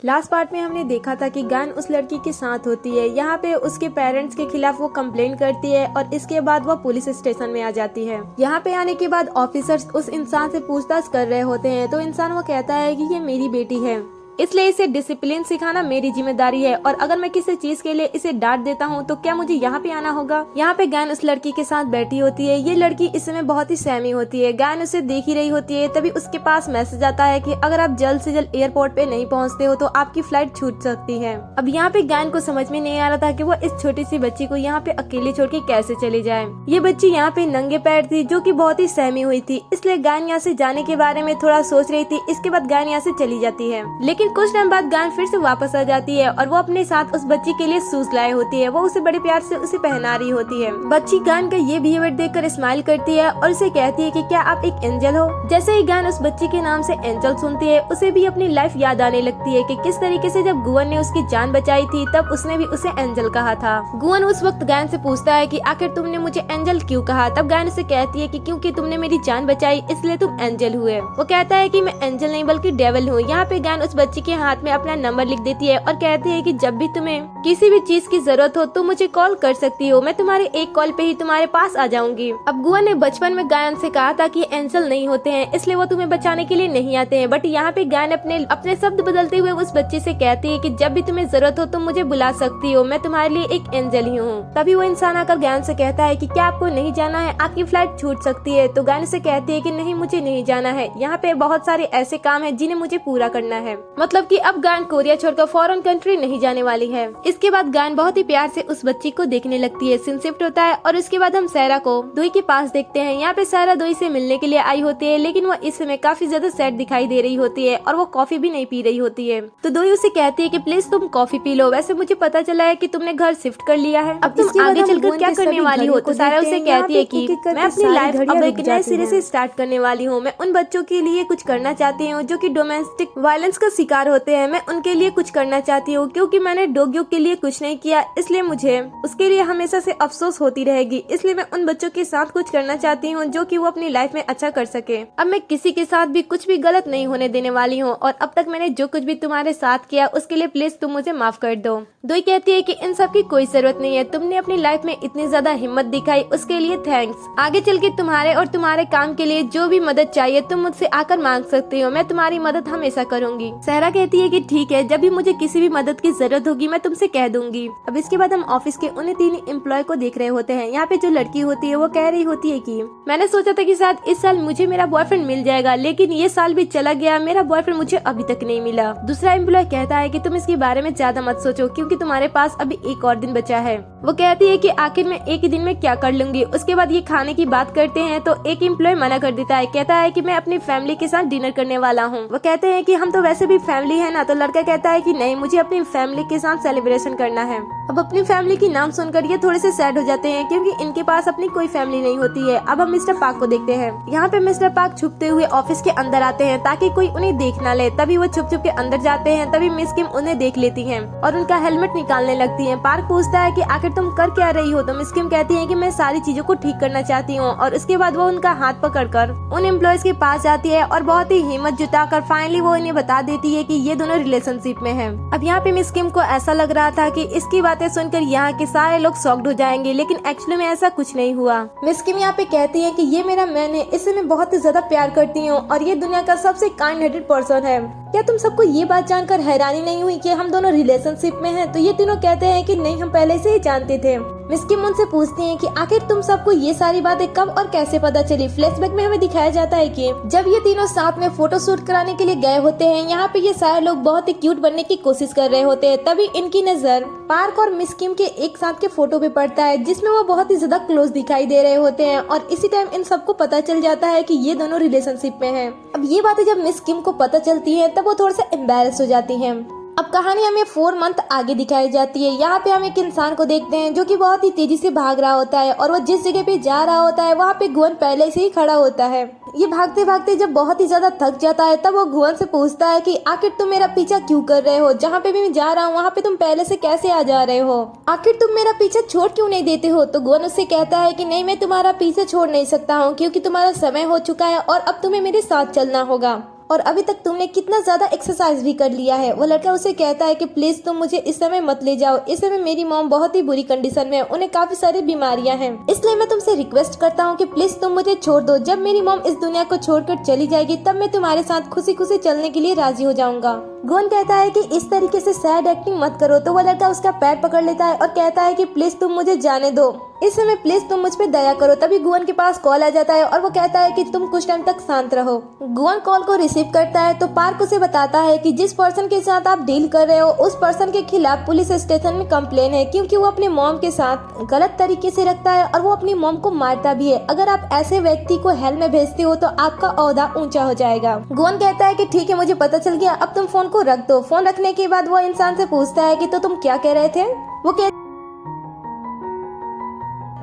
Last part में हमने देखा था कि गान उस लड़की के साथ होती है। यहाँ पे उसके पेरेंट्स के खिलाफ वो कंप्लेंट करती है और इसके बाद वो पुलिस स्टेशन में आ जाती है। यहाँ पे आने के बाद ऑफिसर्स उस इंसान से पूछताछ कर रहे होते हैं तो इंसान वो कहता है कि ये मेरी बेटी है, इसलिए इसे डिसिप्लिन सिखाना मेरी जिम्मेदारी है और अगर मैं किसी चीज के लिए इसे डांट देता हूँ तो क्या मुझे यहाँ पे आना होगा। यहाँ पे गैन उस लड़की के साथ बैठी होती है। ये लड़की इस समय बहुत ही सहमी होती है। गैन उसे देख ही रही होती है, तभी उसके पास मैसेज आता है कि अगर आप जल्द से जल्द एयरपोर्ट पे नहीं पहुँचते हो तो आपकी फ्लाइट छूट सकती है। अब यहाँ पे गैन को समझ में नहीं आ रहा था कि वो इस छोटी सी बच्ची को यहाँ पे अकेले छोड़ के कैसे चली जाए। ये बच्ची यहाँ पे नंगे पैर थी जो की बहुत ही सहमी हुई थी, इसलिए गैन यहाँ से जाने के बारे में थोड़ा सोच रही थी। इसके बाद गैन यहाँ से चली जाती है, लेकिन कुछ टाइम बाद गैन फिर से वापस आ जाती है और वो अपने साथ उस बच्ची के लिए शूज लाए होती है। वो उसे बड़े प्यार से उसे पहना रही होती है। बच्ची गैन का ये बिहेवियर देखकर स्माइल करती है और उसे कहती है कि क्या आप एक एंजल हो। जैसे ही गैन उस बच्ची के नाम से एंजल सुनती है, उसे भी अपनी लाइफ याद आने लगती है कि किस तरीके से जब गुवन ने उसकी जान बचाई थी तब उसने भी उसे एंजल कहा था। गुवन उस वक्त गैन से पूछता है कि आखिर तुमने मुझे एंजल क्यों कहा। तब गैन उसे कहती है कि क्योंकि तुमने मेरी जान बचाई इसलिए तुम एंजल हुए। वो कहता है कि मैं एंजल नहीं बल्कि डेविल हूँ। यहाँ पे गैन उस बच्ची के हाथ में अपना नंबर लिख देती है और कहती है कि जब भी तुम्हें किसी भी चीज की जरूरत हो तो मुझे कॉल कर सकती हो, मैं तुम्हारे एक कॉल पे ही तुम्हारे पास आ जाऊंगी। अब गुवन ने बचपन में गैन से कहा था कि एंजल नहीं होते हैं इसलिए वो तुम्हें बचाने के लिए नहीं आते हैं, बट यहाँ पे गैन अपने शब्द बदलते हुए उस बच्चे से कहती है कि जब भी तुम्हें जरूरत हो तुम मुझे बुला सकती हो, मैं तुम्हारे लिए एक एंजल ही हूँ। तभी वो इंसान आकर गैन से कहता है कि क्या आपको नहीं जाना है, आपकी फ्लाइट छूट सकती है। तो गैन से कहती है कि नहीं मुझे नहीं जाना है, यहाँ पे बहुत सारे ऐसे काम है जिन्हें मुझे पूरा करना है। मतलब कि अब गैन कोरिया छोड़कर फॉरेन कंट्री नहीं जाने वाली है। इसके बाद गैन बहुत ही प्यार से उस बच्ची को देखने लगती है। सीन शिफ्ट होता है और उसके बाद हम सायरा को दोई के पास देखते हैं। यहाँ पे सायरा दोई से मिलने के लिए आई होती है, लेकिन वो इस समय काफी ज्यादा सैड दिखाई दे रही होती है और वो कॉफी भी नहीं पी रही होती है। तो दोई उसे कहती है कि प्लीज तुम कॉफी पी लो, वैसे मुझे पता चला है कि तुमने घर शिफ्ट कर लिया है, अब तुम आगे चलकर क्या करने वाली हो। तो सायरा उसे कहती है कि मैं अपनी लाइफ अब एक नए सिरे से स्टार्ट करने वाली हूँ। मैं उन बच्चों के लिए कुछ करना चाहती हूँ जो कि डोमेस्टिक वायलेंस का शिकार होते हैं। मैं उनके लिए कुछ करना चाहती हूँ क्योंकि मैंने डॉगियों के लिए कुछ नहीं किया, इसलिए मुझे उसके लिए हमेशा से अफसोस होती रहेगी। इसलिए मैं उन बच्चों के साथ कुछ करना चाहती हूँ जो कि वो अपनी लाइफ में अच्छा कर सके। अब मैं किसी के साथ भी कुछ भी गलत नहीं होने देने वाली हूँ और अब तक मैंने जो कुछ भी तुम्हारे साथ किया उसके लिए प्लीज तुम मुझे माफ कर दो। दोई कहती है कि इन सब की कोई जरूरत नहीं है, तुमने अपनी लाइफ में इतनी ज्यादा हिम्मत दिखाई उसके लिए थैंक्स। आगे चल के तुम्हारे और तुम्हारे काम के लिए जो भी मदद चाहिए तुम मुझसे आकर मांग सकती हो, मैं तुम्हारी मदद हमेशा करूंगी। सायरा कहती है कि ठीक है, जब भी मुझे किसी भी मदद की जरूरत होगी मैं तुमसे कह दूंगी। अब इसके बाद हम ऑफिस के उन 3 एम्प्लॉय को देख रहे होते हैं। यहाँ पे जो लड़की होती है वो कह रही होती है कि मैंने सोचा था कि शायद इस साल मुझे मेरा बॉयफ्रेंड मिल जाएगा, लेकिन ये साल भी चला गया, मेरा बॉयफ्रेंड मुझे अभी तक नहीं मिला। दूसरा एम्प्लॉय कहता है कि तुम इसके बारे में ज्यादा मत सोचो क्योंकि तुम्हारे पास अभी एक और दिन बचा है। वो कहती है कि आखिर मैं एक ही दिन में क्या कर लूंगी। उसके बाद ये खाने की बात करते हैं तो एक एम्प्लॉय मना कर देता है, कहता है कि मैं अपनी फैमिली के साथ डिनर करने वाला हूँ। वो कहते हैं कि हम तो वैसे भी फैमिली है ना। तो लड़का कहता है कि नहीं, मुझे अपनी फैमिली के साथ सेलिब्रेशन करना है। अब अपनी फैमिली की नाम सुनकर ये थोड़े से सैड हो जाते हैं क्योंकि इनके पास अपनी कोई फैमिली नहीं होती है। अब हम मिस्टर पार्क को देखते हैं। यहाँ पे मिस्टर पार्क छुपते हुए ऑफिस के अंदर आते हैं ताकि कोई उन्हें देख ना ले। तभी वो छुप छुप के अंदर जाते हैं। तभी मिस किम उन्हें देख लेती है और उनका हेलमेट निकालने लगती है। पार्क पूछता है कि आखिर तुम कर क्या रही हो। तो मिस किम कहती है कि मैं सारी चीजों को ठीक करना चाहती हूँ और उसके बाद वो उनका हाथ पकड़कर उन एम्प्लॉयज के पास जाती है और बहुत ही हिम्मत जुटाकर फाइनली वो इन्हें बता देती है कि ये दोनों रिलेशनशिप में है। अब यहाँ पे मिस किम को ऐसा लग रहा था कि इसकी बातें सुनकर यहाँ के सारे लोग शॉक्ड हो जाएंगे, लेकिन एक्चुअली में ऐसा कुछ नहीं हुआ। मिस किम यहाँ पे कहती है कि ये मेरा मैन है, इससे मैं बहुत ही ज्यादा प्यार करती हूँ और ये दुनिया का सबसे काइंड हार्टेड पर्सन है। क्या तुम सबको ये बात जानकर हैरानी नहीं हुई कि हम दोनों रिलेशनशिप में हैं? तो ये तीनों कहते हैं कि नहीं, हम पहले से ही जानते थे। मिस किम उनसे पूछती हैं कि आखिर तुम सबको ये सारी बातें कब और कैसे पता चली। फ्लैशबैक में हमें दिखाया जाता है कि जब ये तीनों साथ में फोटो शूट कराने के लिए गए होते हैं, यहाँ पे ये सारे लोग बहुत ही क्यूट बनने की कोशिश कर रहे होते हैं। तभी इनकी नजर पार्क और मिस किम के एक साथ के फोटो पे पड़ता है जिसमें वो बहुत ही ज्यादा क्लोज दिखाई दे रहे होते हैं और इसी टाइम इन सबको पता चल जाता है कि ये दोनों रिलेशनशिप में हैं। अब ये बातें जब मिस किम को पता चलती है तब वो थोड़ा सा एम्बैरेस हो जाती है। अब कहानी हमें 4 मंथ आगे दिखाई जाती है। यहाँ पे हम एक इंसान को देखते हैं जो कि बहुत ही तेजी से भाग रहा होता है और वो जिस जगह पे जा रहा होता है वहाँ पे गुवन पहले से ही खड़ा होता है। ये भागते भागते जब बहुत ही ज्यादा थक जाता है तब वो गुवन से पूछता है कि आखिर तुम मेरा पीछा क्यों कर रहे हो, जहाँ पे भी मैं जा रहा हूँ वहाँ पे तुम पहले से कैसे आ जा रहे हो, आखिर तुम मेरा पीछा छोड़ क्यों नहीं देते हो। तो गुवन उससे कहता है कि नहीं, मैं तुम्हारा पीछा छोड़ नहीं सकता हूँ क्योंकि तुम्हारा समय हो चुका है और अब तुम्हें मेरे साथ चलना होगा। और अभी तक तुमने कितना ज्यादा एक्सरसाइज भी कर लिया है। वो लड़का उसे कहता है कि प्लीज तुम मुझे इस समय मत ले जाओ, इस समय मेरी मॉम बहुत ही बुरी कंडीशन में है, उन्हें काफी सारी बीमारियां हैं, इसलिए मैं तुमसे रिक्वेस्ट करता हूँ कि प्लीज तुम मुझे छोड़ दो। जब मेरी मॉम इस दुनिया को छोड़कर चली जाएगी तब मैं तुम्हारे साथ खुशी खुशी चलने के लिए राजी हो जाऊंगा। गुवन कहता है कि इस तरीके से सैड एक्टिंग मत करो। तो वो लड़का उसका पैर पकड़ लेता है और कहता है कि प्लीज तुम मुझे जाने दो, इस समय प्लीज तुम मुझ पे दया करो। तभी गुवन के पास कॉल आ जाता है और वो कहता है कि तुम कुछ टाइम तक शांत रहो। गुवन कॉल को रिसीव करता है तो पार्क उसे बताता है कि जिस पर्सन के साथ आप डील कर रहे हो उस पर्सन के खिलाफ पुलिस स्टेशन में कंप्लेन है, क्योंकि वो अपने मॉम के साथ गलत तरीके से रखता है और वो अपनी मॉम को मारता भी है। अगर आप ऐसे व्यक्ति को हेल में भेजते हो तो आपका ओहदा ऊंचा हो जाएगा। गुवन कहता है कि ठीक है, मुझे पता चल गया, अब तुम फोन को रख दो। फोन रखने के बाद वो इंसान से पूछता है कि तो तुम क्या कह रहे थे।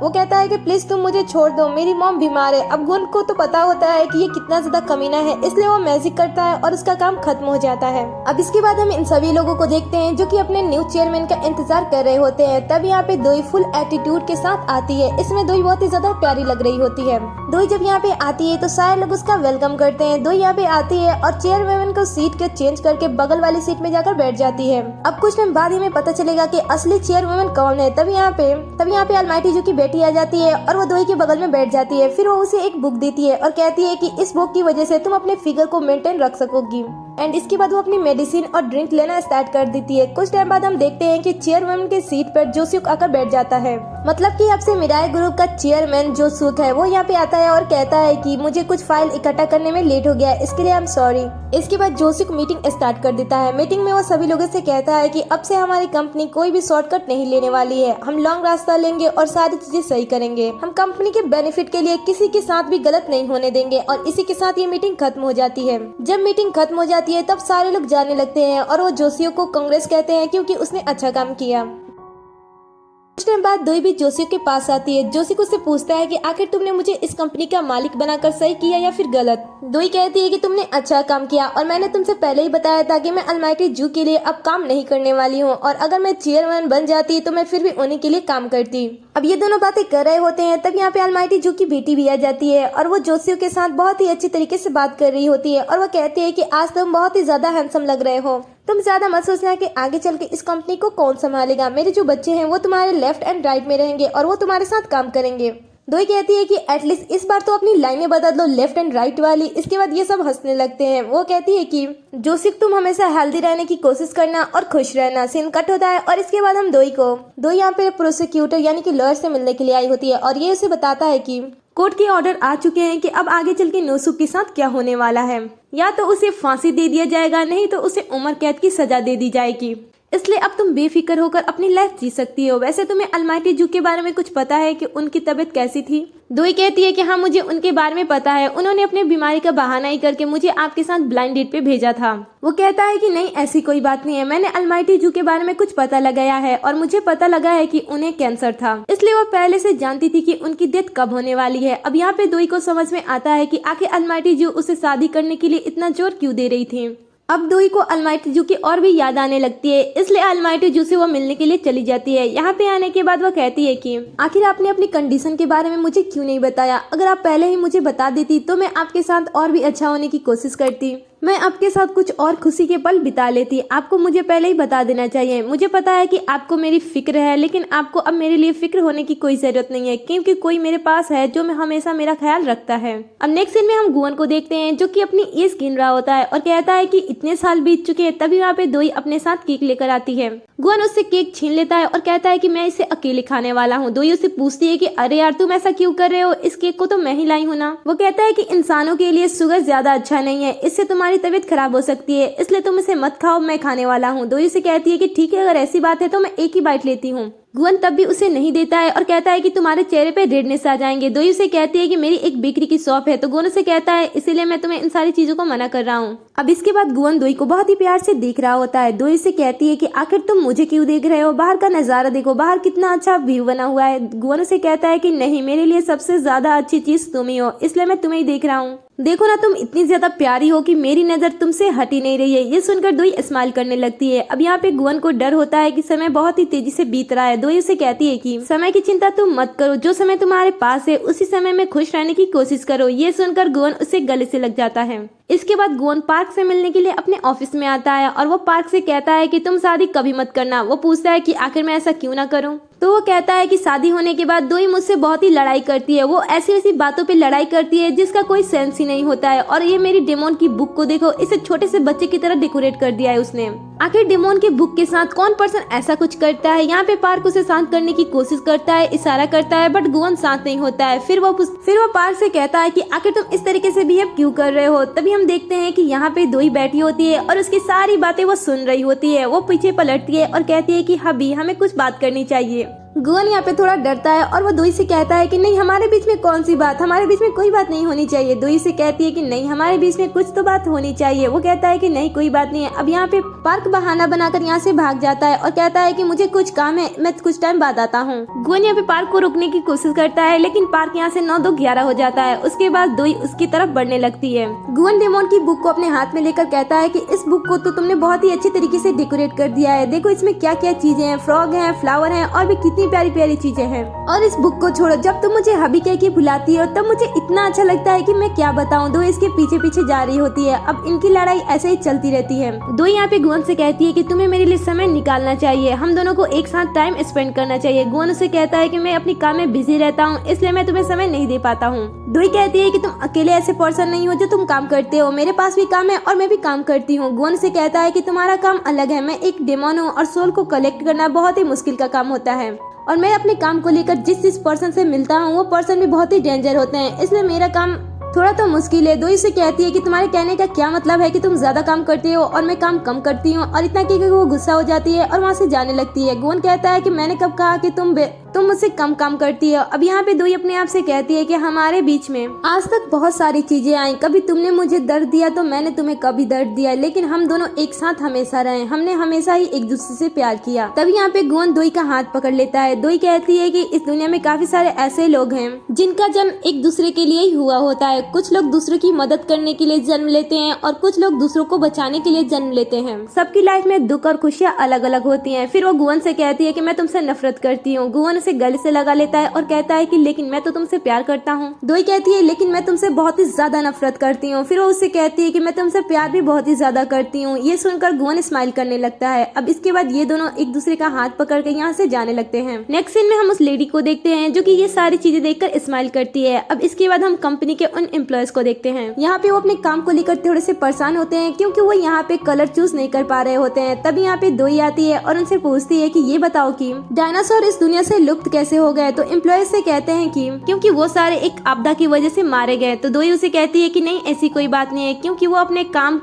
वो कहता है कि प्लीज तुम मुझे छोड़ दो, मेरी मॉम बीमार है। अब गुवन को तो पता होता है कि ये कितना ज्यादा कमीना है, इसलिए वो मैजिक करता है और उसका काम खत्म हो जाता है। अब इसके बाद हम इन सभी लोगों को देखते हैं जो कि अपने न्यू चेयरमैन का इंतजार कर रहे होते हैं। तब यहाँ पे दोई फुल एटीट्यूड के साथ आती है। इसमें दोई बहुत ही ज्यादा प्यारी लग रही होती है। दोई जब यहाँ पे आती है तो सारे लोग उसका वेलकम करते हैं। दोई यहाँ पे आती है और चेयरमैन को सीट के चेंज करके बगल वाली सीट में जाकर बैठ जाती है। अब कुछ टाइम बाद हमें पता चलेगा कि असली चेयरमैन कौन है। तब यहाँ पे अलमाइटी जो की बेटी आ जाती है और वो दोई के बगल में बैठ जाती है। फिर वो उसे एक बुक देती है और कहती है कि इस बुक की वजह से तुम अपने फिगर को मेंटेन रख सकोगी। एंड इसके बाद वो अपनी मेडिसिन और ड्रिंक लेना स्टार्ट कर देती है। कुछ टाइम बाद हम देखते हैं कि चेयरमैन के सीट पर जोसुक आकर बैठ जाता है। मतलब कि अब से मिराई ग्रुप का चेयरमैन जोसुक है, वो यहाँ पे आता है और कहता है कि मुझे कुछ फाइल इकट्ठा करने में लेट हो गया, इसके लिए आई एम सॉरी। इसके बाद जोसुक मीटिंग स्टार्ट कर देता है। मीटिंग में वो सभी लोगों से कहता है कि अब से हमारी कंपनी कोई भी शॉर्टकट नहीं लेने वाली है, हम लॉन्ग रास्ता लेंगे और सारी चीजें सही करेंगे। हम कंपनी के बेनिफिट के लिए किसी के साथ भी गलत नहीं होने देंगे। और इसी के साथ ये मीटिंग खत्म हो जाती है। जब मीटिंग खत्म हो जाती है तब सारे लोग जाने लगते हैं और वो जोशियो को कांग्रेस कहते हैं क्योंकि उसने अच्छा काम किया। कुछ टाइम बाद दोई भी जोशी के पास आती है। जोशी उससे पूछता है कि आखिर तुमने मुझे इस कंपनी का मालिक बनाकर सही किया या फिर गलत। दोई कहती है कि तुमने अच्छा काम किया और मैंने तुमसे पहले ही बताया था कि मैं अलमाइटी जू के लिए अब काम नहीं करने वाली हूँ और अगर मैं चेयरमैन बन जाती तो मैं फिर भी उन्हीं के लिए काम करती। अब ये दोनों बातें कर रहे होते हैं तब यहाँ पे अलमाइटी जू की बेटी भी आ जाती है और वो जोशियो के साथ बहुत ही अच्छी तरीके से बात कर रही होती है और वो कहती है कि आज तुम बहुत ही ज्यादा हैंडसम लग रहे हो। तुम ज्यादा मत सोचना कि आगे चल के इस कंपनी को कौन संभालेगा। मेरे जो बच्चे हैं वो तुम्हारे लेफ्ट एंड राइट में रहेंगे और वो तुम्हारे साथ काम करेंगे। दोई कहती है कि एटलीस्ट इस बार तो अपनी लाइनें बदल लो लेफ्ट एंड राइट वाली। इसके बाद ये सब हंसने लगते हैं। वो कहती है कि जोशिक तुम हमेशा हेल्दी रहने की कोशिश करना और खुश रहना। सीन कट होता है और इसके बाद हम दोई यहाँ पे प्रोसिक्यूटर यानी कि लॉयर से मिलने के लिए आई होती है और ये उसे बताता है कि कोर्ट के ऑर्डर आ चुके हैं कि अब आगे चल के नोसुक के साथ क्या होने वाला है। या तो उसे फांसी दे दिया जाएगा, नहीं तो उसे उम्र कैद की सजा दे दी जाएगी। इसलिए अब तुम बेफिक्र होकर अपनी लाइफ जी सकती हो। वैसे तुम्हें अलमाइटी जू के बारे में कुछ पता है कि उनकी तबीयत कैसी थी? दोई कहती है कि हाँ मुझे उनके बारे में पता है, उन्होंने अपनी बीमारी का बहाना ही करके मुझे आपके साथ ब्लाइंड डेट पे भेजा था। वो कहता है कि नहीं ऐसी कोई बात नहीं है, मैंने अलमाइटी जू के बारे में कुछ पता लगाया है और मुझे पता लगा है कि उन्हें कैंसर था, इसलिए वो पहले से जानती थी कि उनकी डेथ कब होने वाली है। अब यहाँ पे दोई को समझ में आता है कि आखिर अलमाइटी जू उसे शादी करने के लिए इतना जोर क्यों दे रही थी। अब दोई को अलमाइटी जू की और भी याद आने लगती है, इसलिए अलमाइटी जू से वो मिलने के लिए चली जाती है। यहाँ पे आने के बाद वो कहती है कि आखिर आपने अपनी कंडीशन के बारे में मुझे क्यों नहीं बताया? अगर आप पहले ही मुझे बता देती तो मैं आपके साथ और भी अच्छा होने की कोशिश करती, मैं आपके साथ कुछ और खुशी के पल बिता लेती। आपको मुझे पहले ही बता देना चाहिए। मुझे पता है कि आपको मेरी फिक्र है, लेकिन आपको अब मेरे लिए फिक्र होने की कोई जरूरत नहीं है क्योंकि कोई मेरे पास है जो हमेशा मेरा ख्याल रखता है। अब नेक्स्ट सीन में हम गुवन को देखते हैं जो कि अपनी एज गिन रहा होता है और कहता है कि इतने साल बीत चुके हैं। तभी वहाँ पे दोई अपने साथ केक लेकर आती है। गुवन उससे केक छीन लेता है और कहता है कि मैं इसे अकेले खाने वाला हूँ। दोई उससे पूछती है कि अरे यार तुम ऐसा क्यों कर रहे हो, इस केक को तो मैं ही लाई हूँ ना। वो कहता है कि इंसानों के लिए शुगर ज्यादा अच्छा नहीं है, इससे तुम्हारी तबीयत खराब हो सकती है, इसलिए तुम इसे मत खाओ, मैं खाने वाला हूँ। दोई से कहती है कि ठीक है, अगर ऐसी बात है तो मैं एक ही बाइट लेती हूँ। गुवन तब भी उसे नहीं देता है और कहता है कि तुम्हारे चेहरे पे रेडनेस आ जाएंगे। दोई उसे कहती है कि मेरी एक बेकरी की शॉप है, तो गुवन उसे कहता है इसीलिए मैं तुम्हें इन सारी चीजों को मना कर रहा हूँ। अब इसके बाद गुवन दोई को बहुत ही प्यार से देख रहा होता है। दोई से कहती है कि आखिर तुम मुझे क्यों देख रहे हो, बाहर का नजारा देखो, बाहर कितना अच्छा व्यू बना हुआ है। गुवन उसे कहता है कि नहीं, मेरे लिए सबसे ज्यादा अच्छी चीज तुम ही हो, इसलिए मैं तुम्हें ही देख रहा हूँ। देखो ना, तुम इतनी ज्यादा प्यारी हो कि मेरी नजर तुमसे हट ही नहीं रही है। ये सुनकर दोई स्माइल करने लगती है। अब यहाँ पे गुवन को डर होता है कि समय बहुत ही तेजी से बीत रहा है। दोई उसे कहती है कि समय की चिंता तुम मत करो, जो समय तुम्हारे पास है उसी समय में खुश रहने की कोशिश करो। ये सुनकर गुवन उसे गले से लग जाता है। इसके बाद गुवन पार्क से मिलने के लिए अपने ऑफिस में आता है और वो पार्क से कहता है कि तुम शादी कभी मत करना। वो पूछता है कि आखिर मैं ऐसा क्यों ना करूं। तो वो कहता है कि शादी होने के बाद दोई मुझसे बहुत ही लड़ाई करती है। वो ऐसी ऐसी बातों पे लड़ाई करती है जिसका कोई सेंस ही नहीं होता है। और ये मेरी डेमोन की बुक को देखो, इसे छोटे से बच्चे की तरह डेकोरेट कर दिया है उसने। आखिर डेमोन की बुक के साथ कौन पर्सन ऐसा कुछ करता है। यहाँ पे पार्क उसे शांत करने की कोशिश करता है, इशारा करता है, बट गुवन शांत नहीं होता है। फिर वो पार्क से कहता है कि आखिर तुम इस तरीके से बिहेव क्यों कर रहे हो। तभी हम देखते हैं कि यहाँ पे दोई बैठी होती है और उसकी सारी बातें वो सुन रही होती है। वो पीछे पलटती है और कहती है कि हबी हमें कुछ बात करनी चाहिए। गुवन यहाँ पे थोड़ा डरता है और वो दोई से कहता है कि नहीं, हमारे बीच में कौन सी बात, हमारे बीच में कोई बात नहीं होनी चाहिए। दोई से कहती है कि नहीं, हमारे बीच में कुछ तो बात होनी चाहिए। वो कहता है कि नहीं, कोई बात नहीं है। अब यहाँ पे पार्क बहाना बनाकर यहाँ से भाग जाता है और कहता है कि मुझे कुछ काम है, मैं कुछ टाइम बाद आता हूँ। गुवन यहाँ पे पार्क को रोकने की कोशिश करता है, लेकिन पार्क यहाँ से 9-2-11 हो जाता है। उसके बाद दोई उसकी तरफ बढ़ने लगती है। गुवन डेमोन की बुक को अपने हाथ में लेकर कहता है कि इस बुक को तो तुमने बहुत ही अच्छे तरीके से डेकोरेट कर दिया है। देखो इसमें क्या क्या चीजें हैं, फ्रॉग है, फ्लावर है और भी कितनी प्यारी प्यारी चीजें हैं। और इस बुक को छोड़ो, जब तुम मुझे हबी कह के बुलाती हो तब मुझे इतना अच्छा लगता है कि मैं क्या बताऊं। दो इसके पीछे पीछे जा रही होती है। अब इनकी लड़ाई ऐसे ही चलती रहती है। दो यहाँ पे गुवन से कहती है कि तुम्हें मेरे लिए समय निकालना चाहिए, हम दोनों को एक साथ टाइम स्पेंड करना चाहिए। गुवन उसे कहता है कि मैं अपनी काम में बिजी रहता हूँ, इसलिए मैं तुम्हें समय नहीं दे पाता हूँ। दोई कहती है कि तुम अकेले ऐसे पर्सन नहीं हो जो तुम काम करते हो, मेरे पास भी काम है और मैं भी काम करती हूँ। गुवन से कहता है कि तुम्हारा काम अलग है, मैं एक डेमन हूँ और सोल को कलेक्ट करना बहुत ही मुश्किल का काम होता है। और मैं अपने काम को लेकर जिस पर्सन से मिलता हूँ वो पर्सन भी बहुत ही डेंजर होते हैं, इसलिए मेरा काम थोड़ा तो मुश्किल है। दोई से कहती है कि तुम्हारे कहने का क्या मतलब है कि तुम ज्यादा काम करते हो और मैं काम कम करती हूँ। और इतना कि वो गुस्सा हो जाती है और वहाँ से जाने लगती है। गुवन कहता है कि मैंने कब कहा कि तुम मुझसे कम काम करती हो। अब यहाँ पे दोई अपने आप से कहती है कि हमारे बीच में आज तक बहुत सारी चीजें आई, कभी तुमने मुझे दर्द दिया तो मैंने तुम्हें कभी दर्द दिया, लेकिन हम दोनों एक साथ हमेशा रहे, हमने हमेशा ही एक दूसरे से प्यार किया। तभी यहाँ पे गुवन दोई का हाथ पकड़ लेता है। दोई कहती है कि इस दुनिया में काफी सारे ऐसे लोग हैं जिनका जन्म एक दूसरे के लिए ही हुआ होता है। कुछ लोग दूसरों की मदद करने के लिए जन्म लेते हैं और कुछ लोग दूसरों को बचाने के लिए जन्म लेते हैं। सबकी लाइफ में दुख और खुशियाँ अलग अलग होती हैं। फिर वो गुवन से कहती है कि मैं तुमसे नफरत करती हूँ। गुवन उसे गले से लगा लेता है और कहता है कि लेकिन मैं तो तुमसे प्यार करता हूँ। दोई कहती है लेकिन मैं तुमसे बहुत ही ज्यादा नफरत करती हूँ। फिर वो उससे कहती है कि मैं तुमसे प्यार भी बहुत ही ज्यादा करती हूँ। ये सुनकर गुवन स्माइल करने लगता है। अब इसके बाद ये दोनों एक दूसरे का हाथ पकड़ के यहाँ से जाने लगते हैं। नेक्स्ट सीन में हम उस लेडी को देखते हैं जो कि ये सारी चीजें देखकर स्माइल करती है। अब इसके बाद हम कंपनी के उन एम्प्लॉयज को देखते हैं। यहाँ पे वो अपने काम को लेकर थोड़े से परेशान होते हैं क्योंकि वो यहाँ पे कलर चूज नहीं कर पा रहे होते हैं। तभी यहाँ पे दोई आती है और उनसे पूछती है कि ये बताओ कि डायनासोर इस दुनिया से लुप्त कैसे हो गए। तो एम्प्लॉय से कहते हैं कि क्योंकि वो सारे एक आपदा की वजह से मारे गए। तो दोई उसे कहती है कि नहीं, ऐसी कोई बात नहीं है, क्योंकि वो अपने काम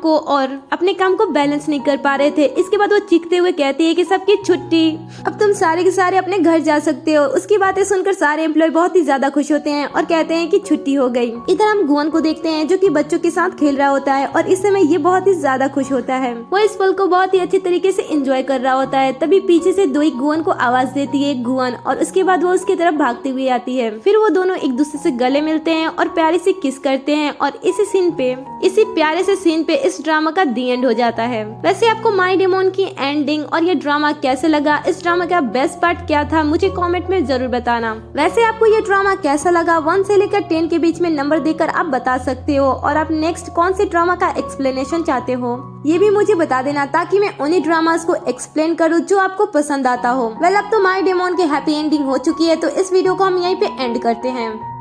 को बैलेंस नहीं कर पा रहे थे। इसके बाद वो चीखते हुए कहती है कि सबकी छुट्टी, अब तुम सारे के सारे अपने घर जा सकते हो। उसकी बातें सुनकर सारे एम्प्लॉय बहुत ही ज्यादा खुश होते हैं और कहते हैं कि छुट्टी हो गई। इधर हम गुवन को देखते हैं जो कि बच्चों के साथ खेल रहा होता है और इस समय ये बहुत ही ज्यादा खुश होता है। वो इस पल को बहुत ही अच्छी तरीके से एंजॉय कर रहा होता है। तभी पीछे से दोई गुवन को आवाज देती है गुवन, और उसके बाद वो उसकी तरफ भागती हुई आती है। फिर वो दोनों एक दूसरे से गले मिलते हैं और प्यारे से किस करते हैं और इसी प्यारे से सीन पे इस ड्रामा का दी एंड हो जाता है। वैसे आपको माय डेमोन की एंडिंग और ये ड्रामा कैसे लगा, इस ड्रामा का बेस्ट पार्ट क्या था, मुझे कमेंट में जरूर बताना। वैसे आपको ये ड्रामा कैसा लगा, 1 से लेकर 10 के बीच में नंबर देकर आप बता सकते हो। और आप नेक्स्ट कौन से ड्रामा का एक्सप्लेनेशन चाहते हो ये भी मुझे बता देना, ताकि मैं उन्हीं ड्रामास को एक्सप्लेन करूँ जो आपको पसंद आता हो। वेल अब तो माय डेमोन की हैप्पी एंडिंग हो चुकी है, तो इस वीडियो को हम यहीं पे एंड करते हैं।